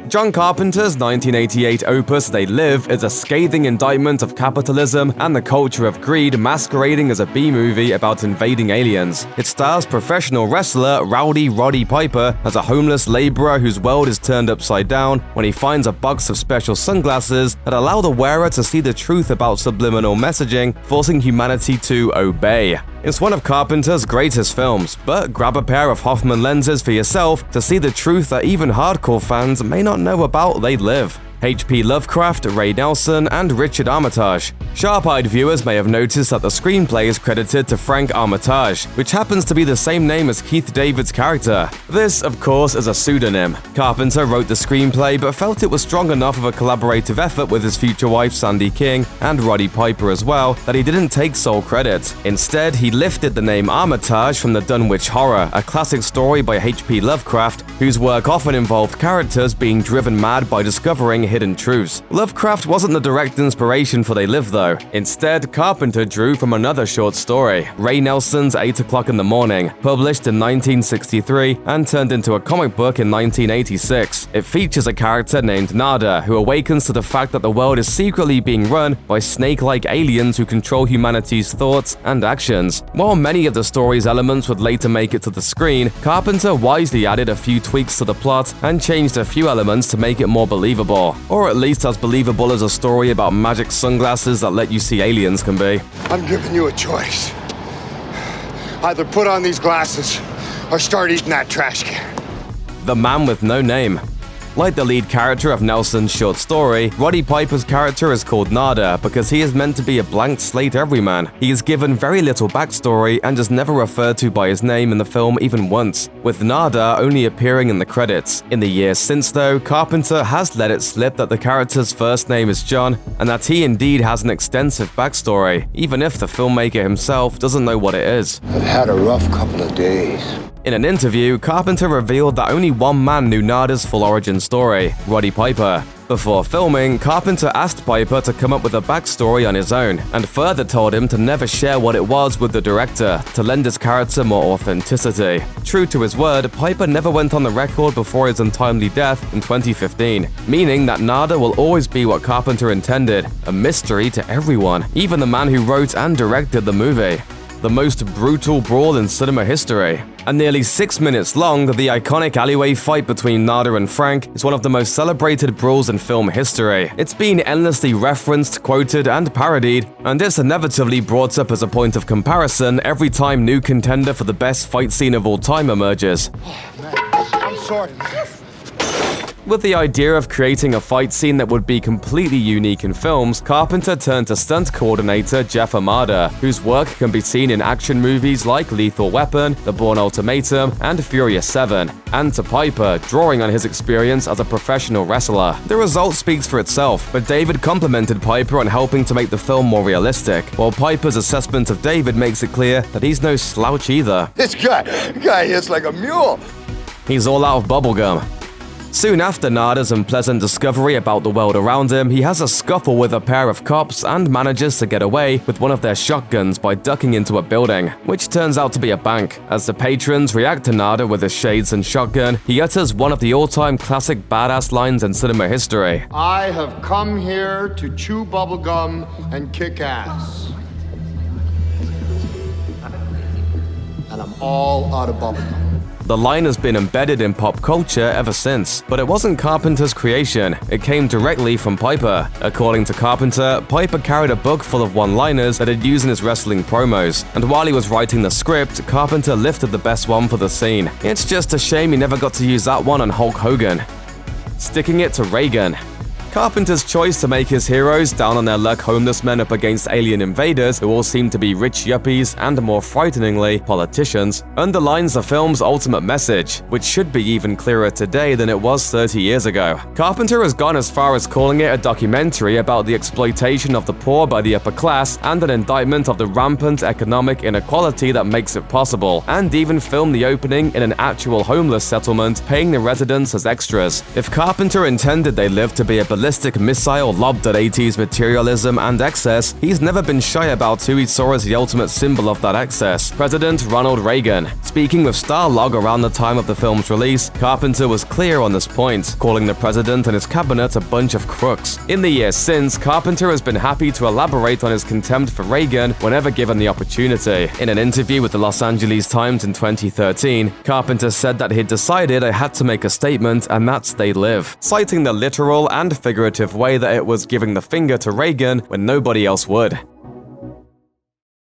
John Carpenter's 1988 opus They Live is a scathing indictment of capitalism and the culture of greed masquerading as a B-movie about invading aliens. It stars professional wrestler Roddy Piper as a homeless laborer whose world is turned upside down when he finds a box of special sunglasses that allow the wearer to see the truth about subliminal messaging, forcing humanity to obey. It's one of Carpenter's greatest films, but grab a pair of Hoffman lenses for yourself to see the truth that even hardcore fans may not know about They Live. H.P. Lovecraft, Ray Nelson, and Richard Armitage. Sharp-eyed viewers may have noticed that the screenplay is credited to Frank Armitage, which happens to be the same name as Keith David's character. This, of course, is a pseudonym. Carpenter wrote the screenplay but felt it was strong enough of a collaborative effort with his future wife Sandy King and Roddy Piper as well that he didn't take sole credit. Instead, he lifted the name Armitage from the Dunwich Horror, a classic story by H.P. Lovecraft, whose work often involved characters being driven mad by discovering hidden truths. Lovecraft wasn't the direct inspiration for They Live, though. Instead, Carpenter drew from another short story, Ray Nelson's 8 O'Clock in the Morning, published in 1963 and turned into a comic book in 1986. It features a character named Nada, who awakens to the fact that the world is secretly being run by snake-like aliens who control humanity's thoughts and actions. While many of the story's elements would later make it to the screen, Carpenter wisely added a few tweaks to the plot and changed a few elements to make it more believable. Or at least as believable as a story about magic sunglasses that let you see aliens can be. I'm giving you a choice. Either put on these glasses or start eating that trash can. The Man with No Name. Like the lead character of Nelson's short story, Roddy Piper's character is called Nada because he is meant to be a blank slate everyman. He is given very little backstory and is never referred to by his name in the film even once, with Nada only appearing in the credits. In the years since, though, Carpenter has let it slip that the character's first name is John and that he indeed has an extensive backstory, even if the filmmaker himself doesn't know what it is. I've had a rough couple of days. In an interview, Carpenter revealed that only one man knew Nada's full origin story, Roddy Piper. Before filming, Carpenter asked Piper to come up with a backstory on his own, and further told him to never share what it was with the director, to lend his character more authenticity. True to his word, Piper never went on the record before his untimely death in 2015, meaning that Nada will always be what Carpenter intended, a mystery to everyone, even the man who wrote and directed the movie. The most brutal brawl in cinema history. And nearly 6 minutes long, the iconic alleyway fight between Nada and Frank is one of the most celebrated brawls in film history. It's been endlessly referenced, quoted, and parodied, and it's inevitably brought up as a point of comparison every time new contender for the best fight scene of all time emerges. Oh, man. I'm sorry. With the idea of creating a fight scene that would be completely unique in films, Carpenter turned to stunt coordinator Jeff Amada, whose work can be seen in action movies like Lethal Weapon, The Bourne Ultimatum, and Furious 7, and to Piper, drawing on his experience as a professional wrestler. The result speaks for itself, but David complimented Piper on helping to make the film more realistic, while Piper's assessment of David makes it clear that he's no slouch either. This guy hits like a mule. He's all out of bubblegum. Soon after Nada's unpleasant discovery about the world around him, he has a scuffle with a pair of cops and manages to get away with one of their shotguns by ducking into a building, which turns out to be a bank. As the patrons react to Nada with his shades and shotgun, he utters one of the all-time classic badass lines in cinema history. I have come here to chew bubblegum and kick ass. And I'm all out of bubblegum. The line has been embedded in pop culture ever since, but it wasn't Carpenter's creation. It came directly from Piper. According to Carpenter, Piper carried a book full of one-liners that he'd used in his wrestling promos, and while he was writing the script, Carpenter lifted the best one for the scene. It's just a shame he never got to use that one on Hulk Hogan. Sticking it to Reagan. Carpenter's choice to make his heroes down on their luck homeless men up against alien invaders who all seem to be rich yuppies and, more frighteningly, politicians, underlines the film's ultimate message, which should be even clearer today than it was 30 years ago. Carpenter has gone as far as calling it a documentary about the exploitation of the poor by the upper class and an indictment of the rampant economic inequality that makes it possible, and even filmed the opening in an actual homeless settlement, paying the residents as extras. If Carpenter intended They Live to be a ballistic missile lobbed at 80s materialism and excess, he's never been shy about who he saw as the ultimate symbol of that excess: President Ronald Reagan. Speaking with Starlog around the time of the film's release, Carpenter was clear on this point, calling the president and his cabinet a bunch of crooks. In the years since, Carpenter has been happy to elaborate on his contempt for Reagan whenever given the opportunity. In an interview with the Los Angeles Times in 2013, Carpenter said that he'd decided I had to make a statement and that stayed live, citing the literal and figurative way that it was giving the finger to Reagan when nobody else would.